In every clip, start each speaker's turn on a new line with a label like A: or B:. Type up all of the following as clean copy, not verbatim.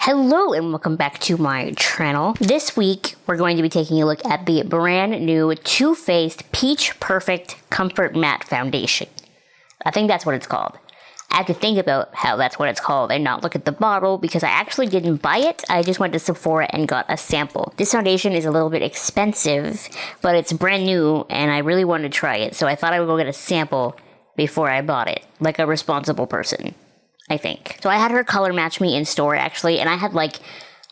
A: Hello and welcome back to my channel. This week, we're going to be taking a look at the brand new Too Faced Peach Perfect Comfort Matte Foundation. I think that's what it's called. I have to think about how that's what it's called and not look at the bottle because I actually didn't buy it. I just went to Sephora and got a sample. This foundation is a little bit expensive, but it's brand new and I really wanted to try it. So I thought I would go get a sample before I bought it, like a responsible person, I think. So I had her color match me in store actually, and I had like,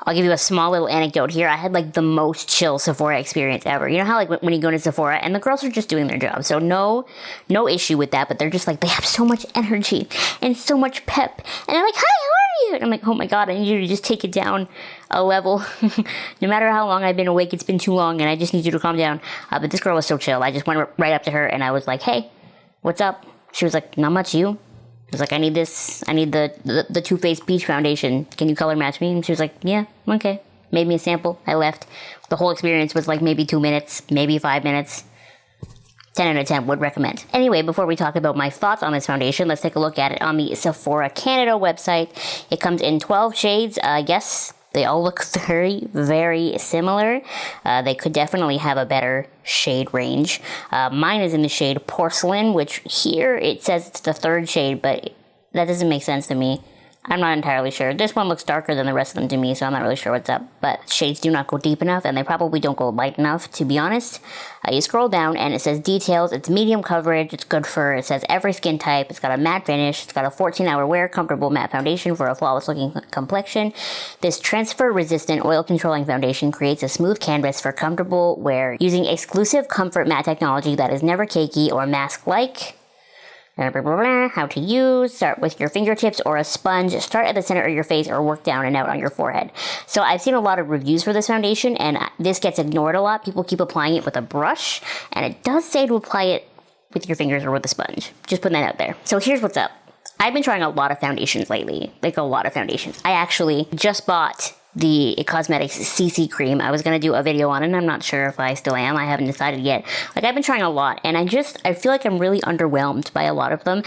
A: I'll give you a small little anecdote here. I had like the most chill Sephora experience ever. You know how like when you go to Sephora and the girls are just doing their job. So no issue with that, but they're just like, they have so much energy and so much pep. And they're like, hi, how are you? And I'm like, oh my God, I need you to just take it down a level. No matter how long I've been awake, it's been too long and I just need you to calm down. But this girl was so chill. I just went right up to her and I was like, hey, what's up? She was like, not much, you? I was like, I need this. I need the Too Faced Peach Foundation. Can you color match me? And she was like, yeah, okay. Made me a sample. I left. The whole experience was like maybe 2 minutes, maybe 5 minutes. 10 out of 10 would recommend. Anyway, before we talk about my thoughts on this foundation, let's take a look at it on the Sephora Canada website. It comes in 12 shades. Yes, they all look very, very similar. They could definitely have a better shade range. Mine is in the shade Porcelain, which here it says it's the 3rd shade, but that doesn't make sense to me. I'm not entirely sure. This one looks darker than the rest of them to me, so I'm not really sure what's up. But shades do not go deep enough, and they probably don't go light enough, to be honest. You scroll down, and it says details. It's medium coverage. It's good for, it says every skin type. It's got a matte finish. It's got a 14-hour wear, comfortable matte foundation for a flawless-looking complexion. This transfer-resistant, oil-controlling foundation creates a smooth canvas for comfortable wear using exclusive comfort matte technology that is never cakey or mask-like. How to use, start with your fingertips or a sponge, start at the center of your face or work down and out on your forehead. So I've seen a lot of reviews for this foundation and this gets ignored a lot. People keep applying it with a brush and it does say to apply it with your fingers or with a sponge. Just putting that out there. So here's what's up. I've been trying a lot of foundations lately, like a lot of foundations. I actually just bought the Cosmetics CC cream. I was going to do a video on it and I'm not sure if I still am. I haven't decided yet. Like I've been trying a lot and I feel like I'm really underwhelmed by a lot of them.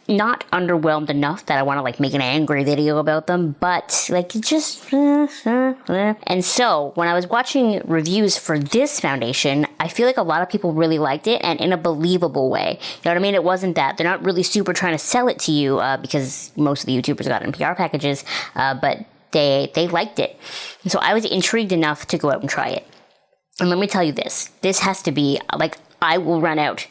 A: Not underwhelmed enough that I want to like make an angry video about them, but like it just And so when I was watching reviews for this foundation, I feel like a lot of people really liked it and in a believable way. You know what I mean? It wasn't that they're not really super trying to sell it to you because most of the YouTubers got it in PR packages, but they liked it. And so I was intrigued enough to go out and try it. And let me tell you this. This has to be, like, I will run out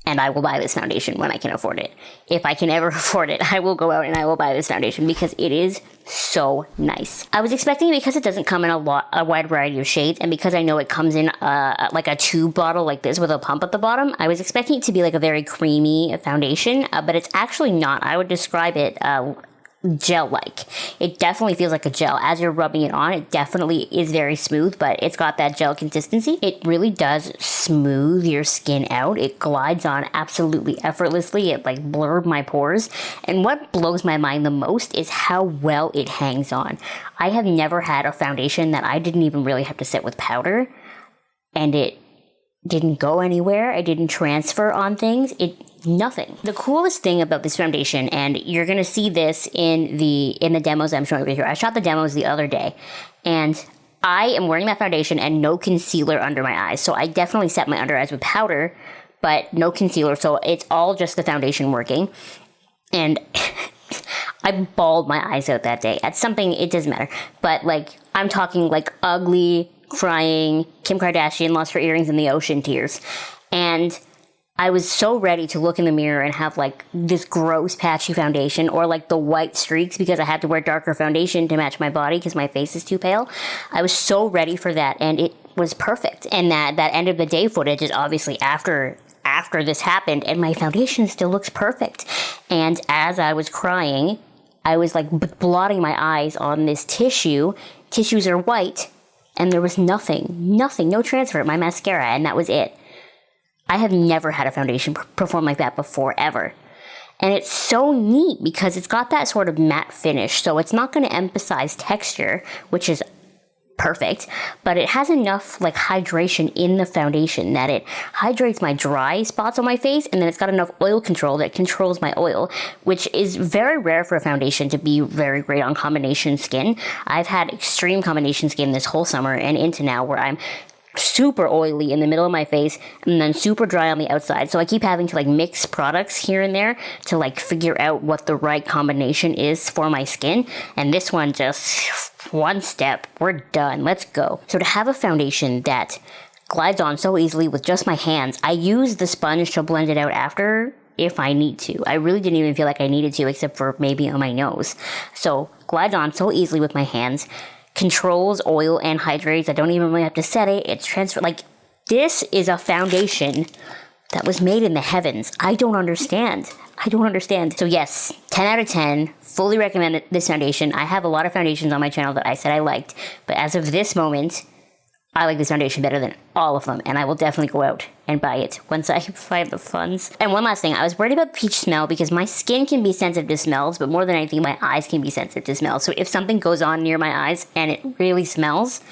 A: and I will buy this foundation when I can afford it. If I can ever afford it, I will go out and I will buy this foundation because it is so nice. I was expecting, because it doesn't come in a wide variety of shades, and because I know it comes in like a tube bottle like this with a pump at the bottom, I was expecting it to be like a very creamy foundation, but it's actually not. I would describe it gel-like. It definitely feels like a gel. As you're rubbing it on, it definitely is very smooth, but it's got that gel consistency. It really does smooth your skin out. It glides on absolutely effortlessly. It like blurred my pores. And what blows my mind the most is how well it hangs on. I have never had a foundation that I didn't even really have to set with powder, and it didn't go anywhere. I didn't transfer on things. Nothing. The coolest thing about this foundation, and you're gonna see this in the demos I'm showing over here. I shot the demos the other day, and I am wearing that foundation and no concealer under my eyes. So I definitely set my under eyes with powder, but no concealer. So it's all just the foundation working. And I bawled my eyes out that day at something. It doesn't matter, but like I'm talking like ugly, crying, Kim Kardashian lost her earrings in the ocean tears. And I was so ready to look in the mirror and have like this gross patchy foundation or like the white streaks because I had to wear darker foundation to match my body because my face is too pale. I was so ready for that and it was perfect. And that end of the day footage is obviously after this happened and my foundation still looks perfect. And as I was crying, I was like blotting my eyes on this tissue. Tissues are white and there was nothing, no transfer, my mascara, and that was it. I have never had a foundation perform like that before, ever. And it's so neat because it's got that sort of matte finish, so it's not going to emphasize texture, which is perfect, but it has enough like hydration in the foundation that it hydrates my dry spots on my face, and then it's got enough oil control that controls my oil, which is very rare for a foundation to be very great on combination skin. I've had extreme combination skin this whole summer and into now where I'm super oily in the middle of my face and then super dry on the outside. So I keep having to like mix products here and there to like figure out what the right combination is for my skin. And this one just one step, we're done. Let's go. So to have a foundation that glides on so easily with just my hands, I use the sponge to blend it out after if I need to. I really didn't even feel like I needed to except for maybe on my nose. So glides on so easily with my hands, controls oil and hydrates. I don't even really have to set it. It's transfer. Like, this is a foundation that was made in the heavens. I don't understand. So yes, 10 out of 10. Fully recommend this foundation. I have a lot of foundations on my channel that I said I liked, but as of this moment, I like this foundation better than all of them, and I will definitely go out and buy it once I find the funds. And one last thing, I was worried about peach smell because my skin can be sensitive to smells, but more than anything, my eyes can be sensitive to smells. So if something goes on near my eyes and it really smells,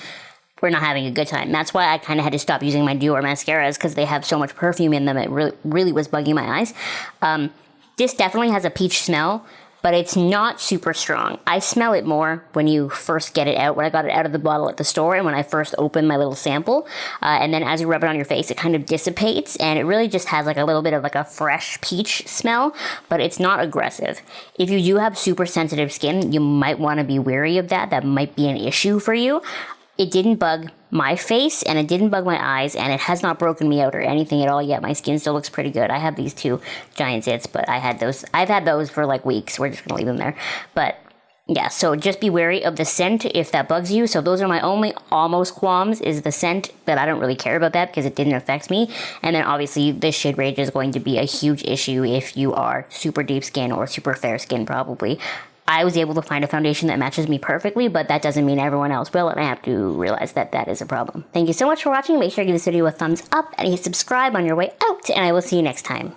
A: we're not having a good time. That's why I kind of had to stop using my Dior mascaras because they have so much perfume in them. It really was bugging my eyes. This definitely has a peach smell, but it's not super strong. I smell it more when you first get it out, when I got it out of the bottle at the store and when I first opened my little sample. And then as you rub it on your face, it kind of dissipates and it really just has like a little bit of like a fresh peach smell, but it's not aggressive. If you do have super sensitive skin, you might want to be wary of that. That might be an issue for you. It didn't bug my face and it didn't bug my eyes and it has not broken me out or anything at all yet. My skin still looks pretty good. I have these two giant zits, but I've had those for like weeks. We're just gonna leave them there. But yeah, so just be wary of the scent if that bugs you. So those are my only almost qualms, is the scent, but I don't really care about that because it didn't affect me. And then obviously this shade range is going to be a huge issue if you are super deep skin or super fair skin probably. I was able to find a foundation that matches me perfectly, but that doesn't mean everyone else will, and I have to realize that that is a problem. Thank you so much for watching. Make sure to give this video a thumbs up and hit subscribe on your way out, and I will see you next time.